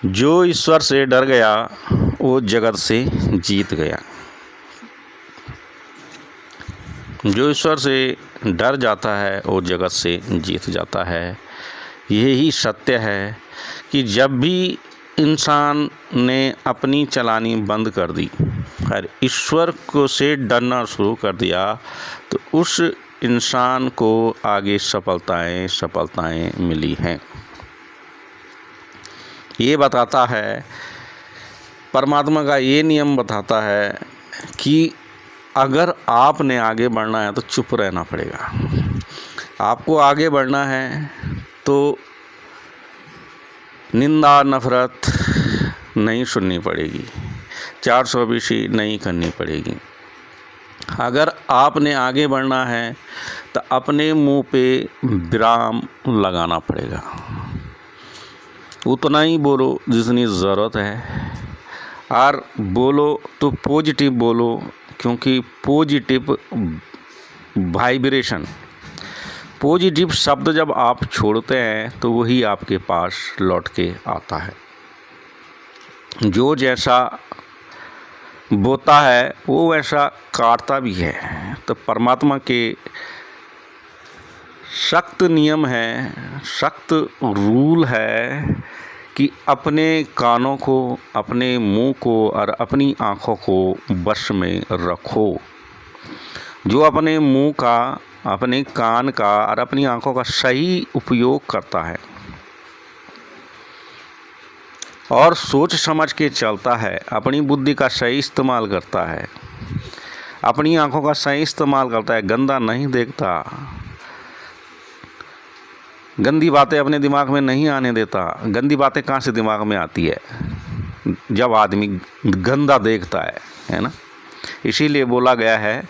जो ईश्वर से डर गया वो जगत से जीत गया। जो ईश्वर से डर जाता है वो जगत से जीत जाता है। यही सत्य है कि जब भी इंसान ने अपनी चलानी बंद कर दी और ईश्वर को से डरना शुरू कर दिया तो उस इंसान को आगे सफलताएं मिली हैं। ये बताता है, परमात्मा का ये नियम बताता है कि अगर आपने आगे बढ़ना है तो चुप रहना पड़ेगा। आपको आगे बढ़ना है तो निंदा नफरत नहीं सुननी पड़ेगी, 420 नहीं करनी पड़ेगी। अगर आपने आगे बढ़ना है तो अपने मुंह पे विराम लगाना पड़ेगा। उतना ही बोलो जितनी ज़रूरत है, और बोलो तो पॉजिटिव बोलो, क्योंकि पॉजिटिव वाइब्रेशन, पॉजिटिव शब्द जब आप छोड़ते हैं तो वही आपके पास लौट के आता है। जो जैसा बोता है वो वैसा काटता भी है। तो परमात्मा के सख्त नियम है, सख्त रूल है कि अपने कानों को, अपने मुंह को और अपनी आँखों को वश में रखो। जो अपने मुंह का, अपने कान का और अपनी आँखों का सही उपयोग करता है और सोच समझ के चलता है, अपनी बुद्धि का सही इस्तेमाल करता है, अपनी आँखों का सही इस्तेमाल करता है, गंदा नहीं देखता, गंदी बातें अपने दिमाग में नहीं आने देता। गंदी बातें कहाँ से दिमाग में आती है? जब आदमी गंदा देखता है ना। इसीलिए बोला गया है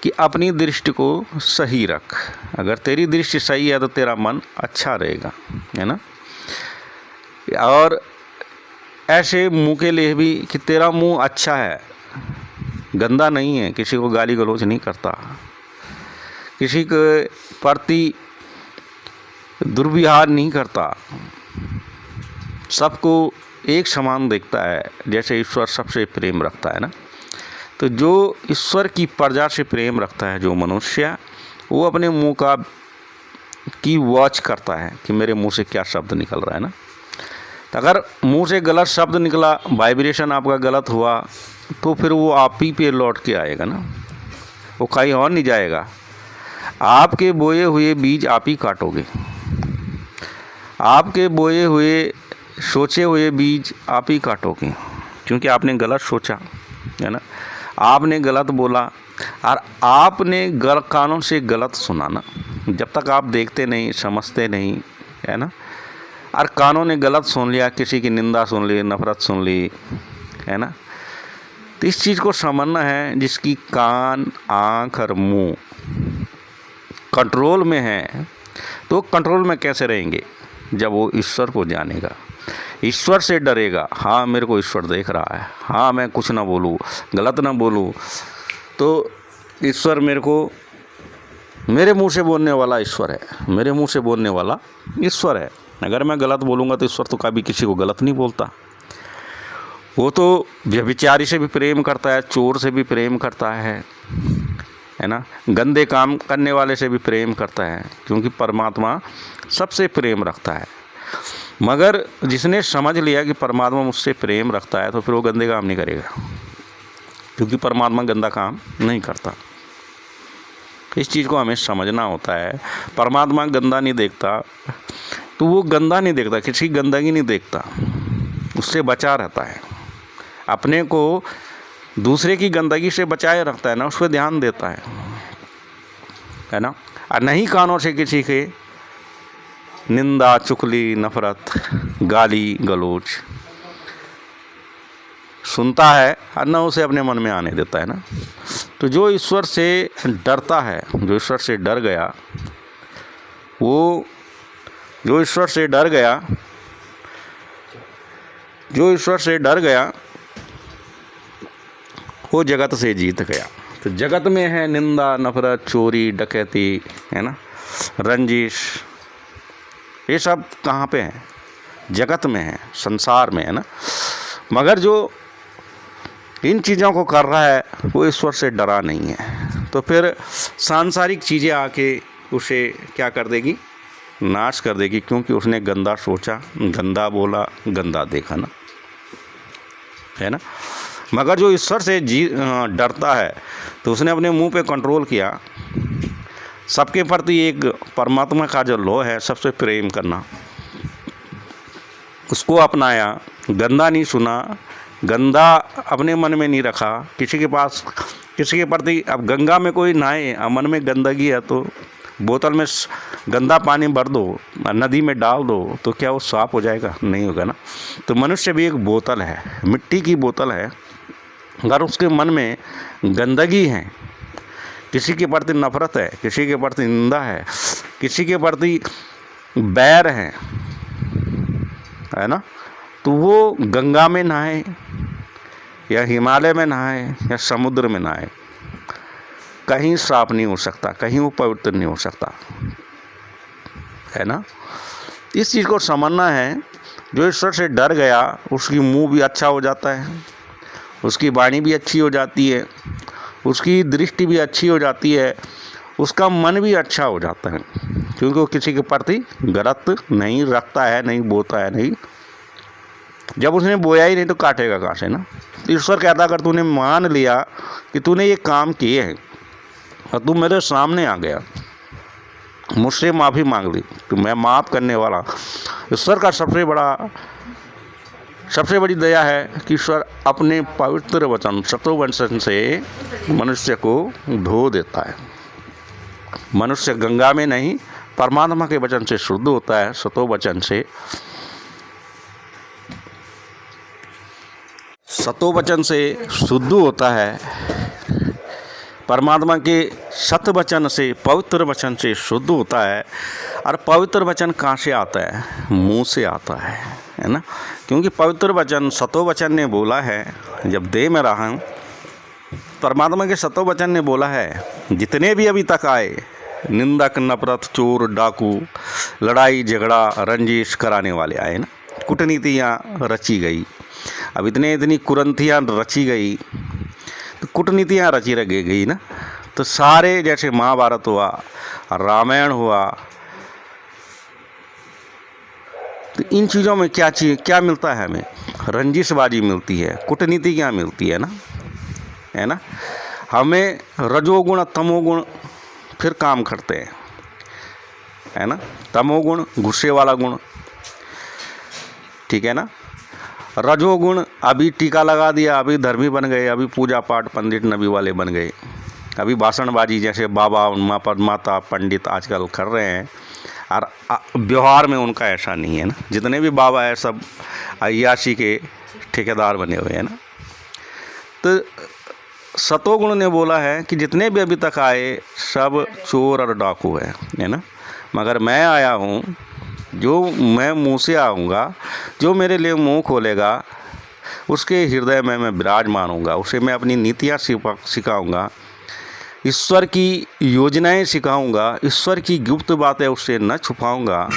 कि अपनी दृष्टि को सही रख। अगर तेरी दृष्टि सही है तो तेरा मन अच्छा रहेगा, है ना। और ऐसे मुंह के लिए भी कि तेरा मुंह अच्छा है, गंदा नहीं है, किसी को गाली गलौज नहीं करता, किसी के प्रति दुर्व्यवहार नहीं करता, सबको एक समान देखता है, जैसे ईश्वर सबसे प्रेम रखता है ना। तो जो ईश्वर की प्रजा से प्रेम रखता है जो मनुष्य, वो अपने मुंह का की वॉच करता है कि मेरे मुंह से क्या शब्द निकल रहा है ना। तो अगर मुंह से गलत शब्द निकला, वाइब्रेशन आपका गलत हुआ, तो फिर वो आप ही पे लौट के आएगा ना, वो कहीं और नहीं जाएगा। आपके बोए हुए बीज आप ही काटोगे, आपके बोए हुए सोचे हुए बीज आप ही काटोगे, क्योंकि आपने गलत सोचा, है ना, आपने गलत बोला और आपने कानों से गलत सुना ना। जब तक आप देखते नहीं, समझते नहीं, है ना, और कानों ने गलत सुन लिया, किसी की निंदा सुन ली, नफरत सुन ली, है ना। तो इस चीज़ को समझना है, जिसकी कान, आँख और मुंह कंट्रोल में है तो कंट्रोल में कैसे रहेंगे? जब वो ईश्वर को जानेगा, ईश्वर से डरेगा। हाँ, मेरे को ईश्वर देख रहा है, हाँ मैं कुछ ना बोलूँ, गलत ना बोलूँ, तो ईश्वर मेरे को, मेरे मुंह से बोलने वाला ईश्वर है, मेरे मुंह से बोलने वाला ईश्वर है। अगर मैं गलत बोलूँगा तो ईश्वर तो कभी किसी को गलत नहीं बोलता। वो तो व्यभिचारी से भी प्रेम करता है, चोर से भी प्रेम करता है ना, गंदे काम करने वाले से भी प्रेम करता है, क्योंकि परमात्मा सबसे प्रेम रखता है। मगर जिसने समझ लिया कि परमात्मा मुझसे प्रेम रखता है तो फिर वो गंदे काम नहीं करेगा, क्योंकि परमात्मा गंदा काम नहीं करता। इस चीज़ को हमें समझना होता है। परमात्मा गंदा नहीं देखता, तो वो गंदा नहीं देखता, किसी गंदगी नहीं देखता, उससे बचा रहता है, अपने को दूसरे की गंदगी से बचाए रखता है ना, उस पर ध्यान देता है ना। और नहीं कानों से किसी के निंदा, चुगली, नफरत, गाली गलौज सुनता है और न उसे अपने मन में आने देता है ना। तो जो ईश्वर से डरता है, जो ईश्वर से डर गया, वो जो ईश्वर से डर गया, जो ईश्वर से डर गया वो जगत से जीत गया। तो जगत में है निंदा, नफरत, चोरी, डकैती, है ना, रंजिश, ये सब कहाँ पे हैं? जगत में है, संसार में है ना। मगर जो इन चीज़ों को कर रहा है वो ईश्वर से डरा नहीं है, तो फिर सांसारिक चीज़ें आके उसे क्या कर देगी, नाश कर देगी, क्योंकि उसने गंदा सोचा, गंदा बोला, गंदा देखा ना, है ना। मगर जो ईश्वर से डरता है तो उसने अपने मुंह पे कंट्रोल किया, सबके प्रति एक परमात्मा का जो लॉ है, सबसे प्रेम करना, उसको अपनाया, गंदा नहीं सुना, गंदा अपने मन में नहीं रखा, किसी के प्रति। अब गंगा में कोई नहाए, अब मन में गंदगी है तो बोतल में गंदा पानी भर दो, नदी में डाल दो, तो क्या वो साफ हो जाएगा? नहीं होगा ना। तो मनुष्य भी एक बोतल है, मिट्टी की बोतल है। अगर उसके मन में गंदगी है, किसी के प्रति नफरत है, किसी के प्रति निंदा है, किसी के प्रति बैर है ना, तो वो गंगा में नहाए या हिमालय में नहाए या समुद्र में नहाए, कहीं साफ नहीं हो सकता, कहीं वो पवित्र नहीं हो सकता, है ना। इस चीज़ को समझना है। जो ईश्वर से डर गया उसकी मुंह भी अच्छा हो जाता है, उसकी वाणी भी अच्छी हो जाती है, उसकी दृष्टि भी अच्छी हो जाती है, उसका मन भी अच्छा हो जाता है, क्योंकि वो किसी के प्रति गलत नहीं रखता है, नहीं बोता है, नहीं। जब उसने बोया ही नहीं तो काटेगा कहाँ से ना। ईश्वर कहता अगर तूने मान लिया कि तूने ये काम किए हैं और तू मेरे सामने आ गया, मुझसे माफ़ी मांग ली, तो मैं माफ़ करने वाला। ईश्वर का सबसे बड़ी दया है कि ईश्वर अपने पवित्र वचन सतो वचन से मनुष्य को धो देता है। मनुष्य गंगा में नहीं, परमात्मा के वचन से शुद्ध होता है, सतो वचन से। सतो वचन से शुद्ध होता है, परमात्मा के सत वचन से, पवित्र वचन से शुद्ध होता है। और पवित्र वचन कहाँ से आता है? मुंह से आता है ना। क्योंकि पवित्र वचन सतो वचन ने बोला है, जब देह में रहा हूँ, परमात्मा के सतो वचन ने बोला है, जितने भी अभी तक आए निंदक, नफरत, चोर, डाकू, लड़ाई झगड़ा, रंजिश कराने वाले आए ना, कूटनीतियाँ रची गई, अब इतनी कुरंतियाँ रची गई, तो कूटनीतियाँ रची रह गई ना। तो सारे, जैसे महाभारत हुआ, रामायण हुआ, तो इन चीज़ों में क्या मिलता है हमें? रंजिशबाजी मिलती है, कूटनीति क्या मिलती है ना। हमें रजोगुण तमोगुण फिर काम करते हैं, है ना। तमोगुण गुस्से वाला गुण, ठीक है ना। रजोगुण अभी टीका लगा दिया, अभी धर्मी बन गए, अभी पूजा पाठ पंडित नबी वाले बन गए, अभी भाषणबाजी जैसे बाबा माता पंडित आजकल कर रहे हैं, और व्यवहार में उनका ऐसा नहीं है ना। जितने भी बाबा है सब अय्याशी के ठेकेदार बने हुए हैं ना। तो सतोगुण ने बोला है कि जितने भी अभी तक आए सब चोर और डाकू है ना। मगर मैं आया हूँ, जो मैं मुँह से आऊँगा, जो मेरे लिए मुँह खोलेगा, उसके हृदय में मैं विराजमान हूँगा, उसे मैं अपनी नीतियाँ सिखाऊँगा, ईश्वर की योजनाएं सिखाऊँगा, ईश्वर की गुप्त बातें उससे न छुपाऊँगा,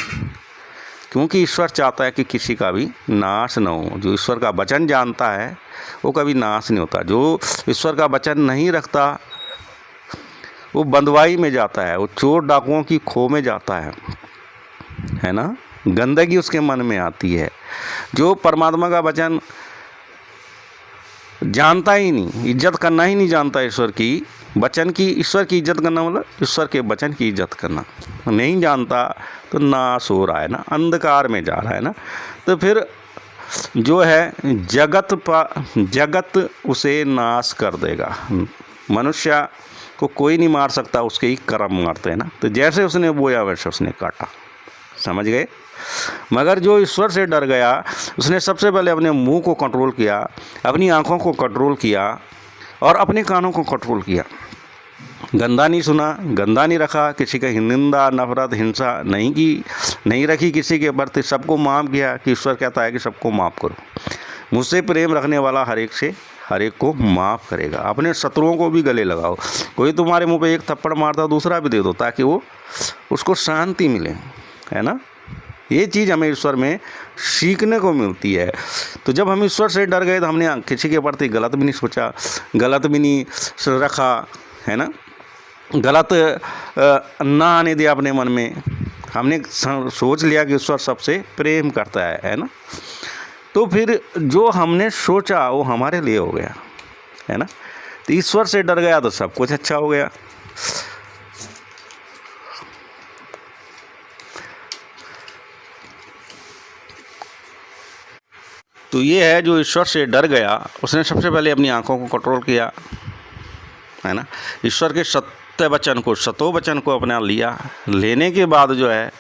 क्योंकि ईश्वर चाहता है कि किसी का भी नाश न हो। जो ईश्वर का वचन जानता है वो कभी नाश नहीं होता। जो ईश्वर का वचन नहीं रखता वो बंदवाई में जाता है, वो चोर डाकुओं की खो में जाता है ना। गंदगी उसके मन में आती है। जो परमात्मा का वचन जानता ही नहीं, इज्जत करना ही नहीं जानता ईश्वर की वचन की, ईश्वर की इज्जत करना मतलब ईश्वर के वचन की इज्जत करना नहीं जानता, तो नाश हो रहा है ना, अंधकार में जा रहा है ना। तो फिर जो है जगत उसे नाश कर देगा। मनुष्य को कोई नहीं मार सकता, उसके ही कर्म मारते हैं ना। तो जैसे उसने बोया वैसे उसने काटा, समझ गए। मगर जो ईश्वर से डर गया, उसने सबसे पहले अपने मुंह को कंट्रोल किया, अपनी आंखों को कंट्रोल किया और अपने कानों को कंट्रोल किया। गंदा नहीं सुना, गंदा नहीं रखा, किसी का निंदा नफरत हिंसा नहीं रखी किसी के प्रति, सबको माफ़ किया कि ईश्वर कहता है कि सबको माफ़ करो। मुझसे प्रेम रखने वाला हर एक को माफ़ करेगा। अपने शत्रुओं को भी गले लगाओ। कोई तुम्हारे मुंह पे एक थप्पड़ मारता दूसरा भी दे दो, ताकि वो उसको शांति मिले, है ना। ये चीज़ हमें ईश्वर में सीखने को मिलती है। तो जब हम ईश्वर से डर गए तो हमने किसी के प्रति गलत भी नहीं सोचा, गलत भी नहीं रखा, है ना, गलत ना आने दिया अपने मन में। हमने सोच लिया कि ईश्वर सबसे प्रेम करता है ना। तो फिर जो हमने सोचा वो हमारे लिए हो गया, है ना। तो ईश्वर से डर गया तो सब कुछ अच्छा हो गया। तो ये है जो ईश्वर से डर गया, उसने सबसे पहले अपनी आंखों को कंट्रोल किया, है ना। ईश्वर के सत्य वचन को, सतो वचन को अपना लिया। लेने के बाद जो है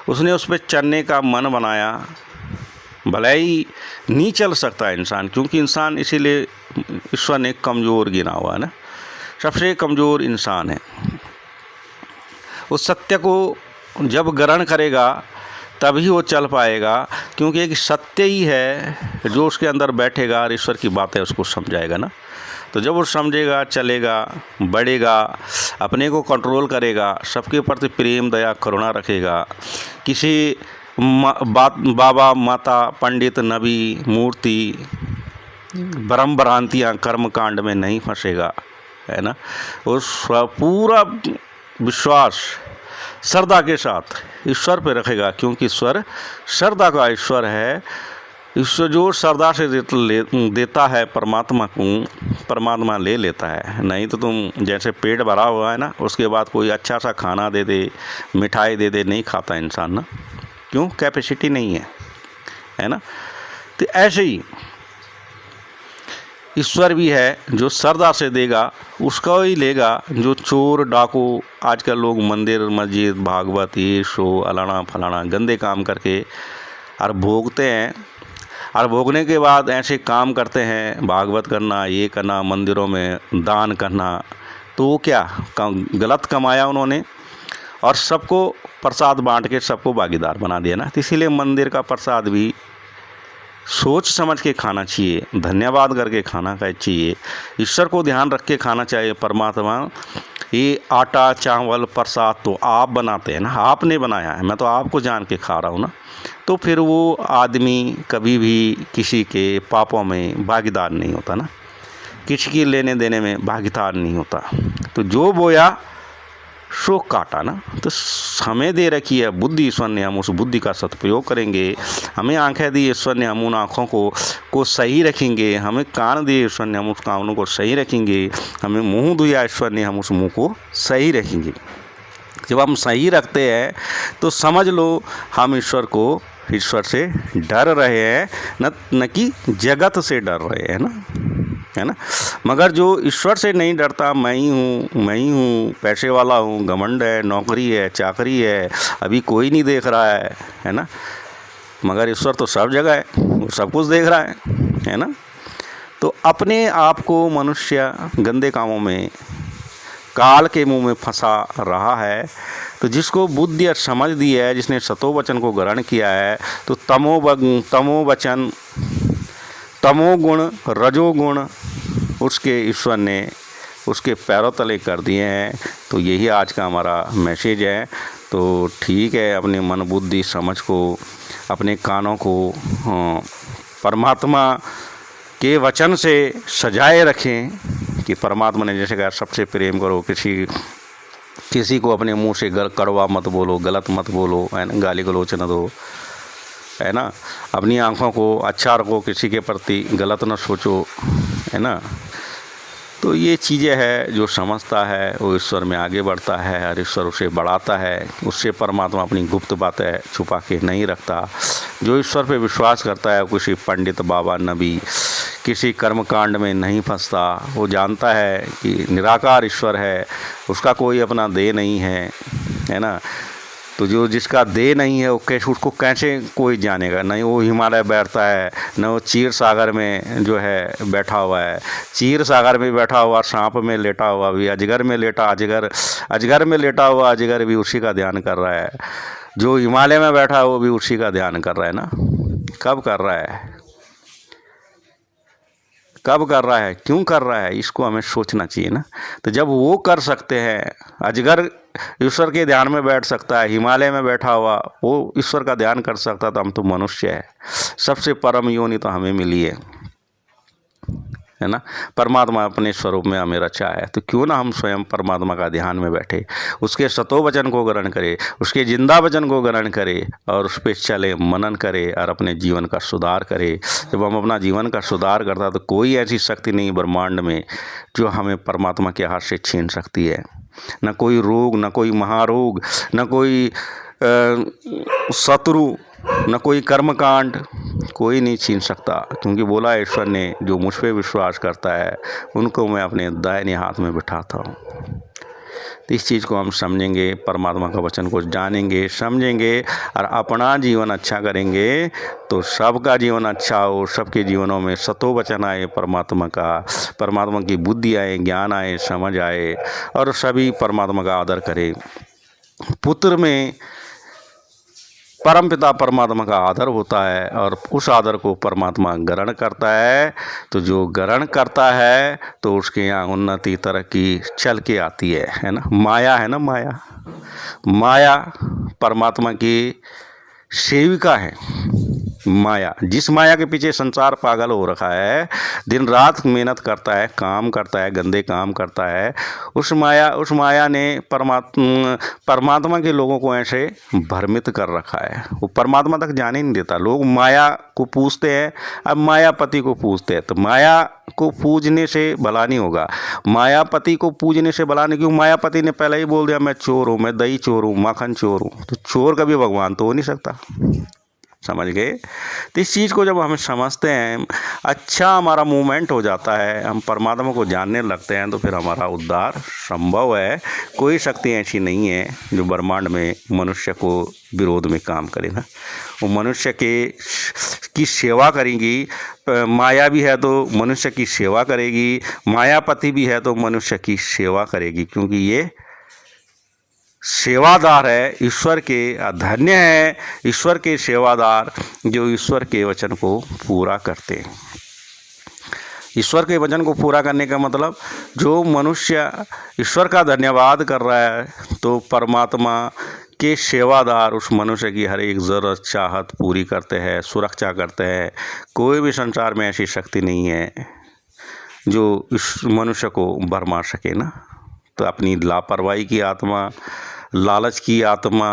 उसने उस पर चलने का मन बनाया। भले ही नहीं चल सकता इंसान, क्योंकि इंसान इसीलिए ईश्वर ने कमज़ोर गिना हुआ है ना, सबसे कमज़ोर इंसान है। उस सत्य को जब ग्रहण करेगा तभी वो चल पाएगा, क्योंकि एक सत्य ही है जो उसके अंदर बैठेगा और ईश्वर की बातें उसको समझाएगा ना। तो जब वो समझेगा, चलेगा, बढ़ेगा, अपने को कंट्रोल करेगा, सबके प्रति प्रेम, दया, करुणा रखेगा, किसी बाबा, माता, पंडित, नबी, मूर्ति, भ्रम भ्रांतियाँ, कर्म कांड में नहीं फंसेगा, है ना। उस पूरा विश्वास श्रद्धा के साथ ईश्वर पे रखेगा, क्योंकि ईश्वर श्रद्धा का ईश्वर है। ईश्वर जो श्रद्धा से देता है परमात्मा को, परमात्मा ले लेता है। नहीं तो तुम जैसे पेट भरा हुआ है ना, उसके बाद कोई अच्छा सा खाना दे दे, मिठाई दे दे, नहीं खाता इंसान ना, क्यों, कैपेसिटी नहीं है ना। तो ऐसे ही ईश्वर भी है, जो श्रद्धा से देगा उसका ही लेगा। जो चोर, डाकू, आजकल लोग मंदिर, मस्जिद, भागवत, ये शो, अलाना फलाना गंदे काम करके और भोगते हैं, और भोगने के बाद ऐसे काम करते हैं, भागवत करना, ये करना, मंदिरों में दान करना, तो वो क्या गलत कमाया उन्होंने, और सबको प्रसाद बांट के सबको भागीदार बना दिया ना। तो इसीलिए मंदिर का प्रसाद भी सोच समझ के खाना चाहिए, धन्यवाद करके खाना चाहिए, ईश्वर को ध्यान रख के खाना चाहिए। परमात्मा, ये आटा चावल प्रसाद तो आप बनाते हैं ना, आपने बनाया है, मैं तो आपको जान के खा रहा हूँ ना। तो फिर वो आदमी कभी भी किसी के पापों में भागीदार नहीं होता ना, किसी की लेने देने में भागीदार नहीं होता। तो जो बोया सो काटा ना। तो हमें दे रखी है बुद्धि ईश्वर ने, हम उस बुद्धि का सदुपयोग करेंगे। हमें आंखें दी ईश्वर ने, हम उन आँखों को सही रखेंगे। हमें कान दिए ईश्वर ने, हम उस कानों को सही रखेंगे। हमें मुंह दिया ईश्वर ने, हम उस मुंह को सही रखेंगे। जब हम सही रखते हैं तो समझ लो हम ईश्वर से डर रहे हैं, न कि जगत से डर रहे हैं ना, है ना। मगर जो ईश्वर से नहीं डरता, मैं ही हूँ, पैसे वाला हूँ, घमंड है, नौकरी है, चाकरी है, अभी कोई नहीं देख रहा है ना। मगर ईश्वर तो सब जगह है, वो सब कुछ देख रहा है ना। तो अपने आप को मनुष्य गंदे कामों में, काल के मुंह में फंसा रहा है। तो जिसको बुद्धि और समझ दी है, जिसने सतो वचन को ग्रहण किया है, तो तमोगुण, रजोगुण उसके ईश्वर ने उसके पैरों तले कर दिए हैं। तो यही आज का हमारा मैसेज है। तो ठीक है, अपने मन, बुद्धि, समझ को, अपने कानों को परमात्मा के वचन से सजाए रखें कि परमात्मा ने जैसे कहा सबसे प्रेम करो, किसी को अपने मुंह से कड़वा मत बोलो, गलत मत बोलो, है ना, गाली गलौच न दो, है ना। अपनी आँखों को अच्छा रखो, किसी के प्रति गलत न सोचो, है ना। तो ये चीज़ें है, जो समझता है वो ईश्वर में आगे बढ़ता है और ईश्वर उसे बढ़ाता है। उससे परमात्मा अपनी गुप्त बातें छुपा के नहीं रखता। जो ईश्वर पे विश्वास करता है, किसी पंडित, बाबा, नबी, किसी कर्मकांड में नहीं फंसता। वो जानता है कि निराकार ईश्वर है, उसका कोई अपना देह नहीं है ना। तो जो जिसका देह नहीं है उसको कैसे कोई जानेगा। नहीं वो हिमालय बैठता है, न वो क्षीर सागर में जो है बैठा हुआ है। क्षीर सागर में बैठा हुआ सांप में लेटा हुआ भी, अजगर में लेटा हुआ अजगर भी उसी का ध्यान कर रहा है। जो हिमालय में बैठा है वो भी उसी का ध्यान कर रहा है ना। कब कर रहा है, क्यों कर रहा है, इसको हमें सोचना चाहिए ना। तो जब वो कर सकते हैं, अजगर ईश्वर के ध्यान में बैठ सकता है, हिमालय में बैठा हुआ वो ईश्वर का ध्यान कर सकता, तो हम तो मनुष्य है। सबसे परम योनि तो हमें मिली है ना। परमात्मा अपने स्वरूप में हमें रचा है, तो क्यों ना हम स्वयं परमात्मा का ध्यान में बैठे, उसके सतो वचन को ग्रहण करें, उसके जिंदा वचन को ग्रहण करें और उस पर चले, मनन करें और अपने जीवन का सुधार करें। जब हम अपना जीवन का सुधार करता तो कोई ऐसी शक्ति नहीं ब्रह्मांड में जो हमें परमात्मा के हाथ से छीन सकती है। न कोई रोग, न कोई महारोग, न कोई शत्रु, न कोई कर्मकांड, कोई नहीं छीन सकता, क्योंकि बोला ईश्वर ने जो मुझ पे विश्वास करता है उनको मैं अपने दाहिने हाथ में बिठाता हूँ। तो इस चीज़ को हम समझेंगे, परमात्मा का वचन को जानेंगे, समझेंगे और अपना जीवन अच्छा करेंगे तो सबका जीवन अच्छा हो, सबके जीवनों में सतो वचन आए परमात्मा का, परमात्मा की बुद्धि आए, ज्ञान आए, समझ आए और सभी परमात्मा का आदर करें। पुत्र में परमपिता परमात्मा का आदर होता है और उस आदर को परमात्मा ग्रहण करता है। तो जो ग्रहण करता है तो उसके यहाँ उन्नति तरक्की चल के आती है ना। माया है ना, माया परमात्मा की सेविका है। माया, जिस माया के पीछे संसार पागल हो रखा है, दिन रात मेहनत करता है, काम करता है, गंदे काम करता है, उस माया ने परमात्मा के लोगों को ऐसे भ्रमित कर रखा है। वो परमात्मा तक जाने नहीं देता। लोग माया को पूजते हैं, अब मायापति को पूजते हैं। तो माया को पूजने से भला नहीं होगा, मायापति को पूजने से भला नहीं। क्यों? मायापति ने पहले ही बोल दिया मैं चोर हूँ, मैं दही चोर हूँ, माखन चोर हूँ। तो चोर कभी भगवान तो हो नहीं सकता। समझ गए? तो इस चीज़ को जब हम समझते हैं, अच्छा हमारा मूवमेंट हो जाता है, हम परमात्मा को जानने लगते हैं, तो फिर हमारा उद्धार संभव है। कोई शक्ति ऐसी नहीं है जो ब्रह्मांड में मनुष्य को विरोध में काम करे ना। वो मनुष्य की सेवा करेगी। माया भी है तो मनुष्य की सेवा करेगी, मायापति भी है तो मनुष्य की सेवा करेगी, क्योंकि ये सेवादार है ईश्वर के। धन्य है ईश्वर के सेवादार जो ईश्वर के वचन को पूरा करते हैं। ईश्वर के वचन को पूरा करने का मतलब, जो मनुष्य ईश्वर का धन्यवाद कर रहा है तो परमात्मा के सेवादार उस मनुष्य की हर एक ज़रूरत चाहत पूरी करते हैं, सुरक्षा करते हैं। कोई भी संसार में ऐसी शक्ति नहीं है जो इस मनुष्य को भरमा सके ना। तो अपनी लापरवाही की आत्मा, लालच की आत्मा,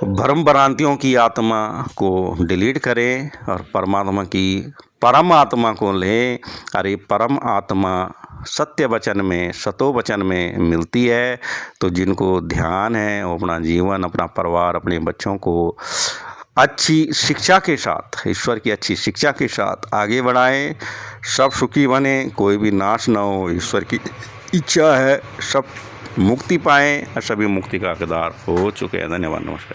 भ्रम भ्रांतियों की आत्मा को डिलीट करें और परमात्मा की परम आत्मा को लें। अरे परम आत्मा सत्य वचन में, सतो वचन में मिलती है। तो जिनको ध्यान है वो अपना जीवन, अपना परिवार, अपने बच्चों को अच्छी शिक्षा के साथ, ईश्वर की अच्छी शिक्षा के साथ आगे बढ़ाएं। सब सुखी बने, कोई भी नाश ना हो। ईश्वर की इच्छा है सब मुक्ति पाएं और सभी मुक्ति का हकदार हो चुके हैं। धन्यवाद, नमस्कार।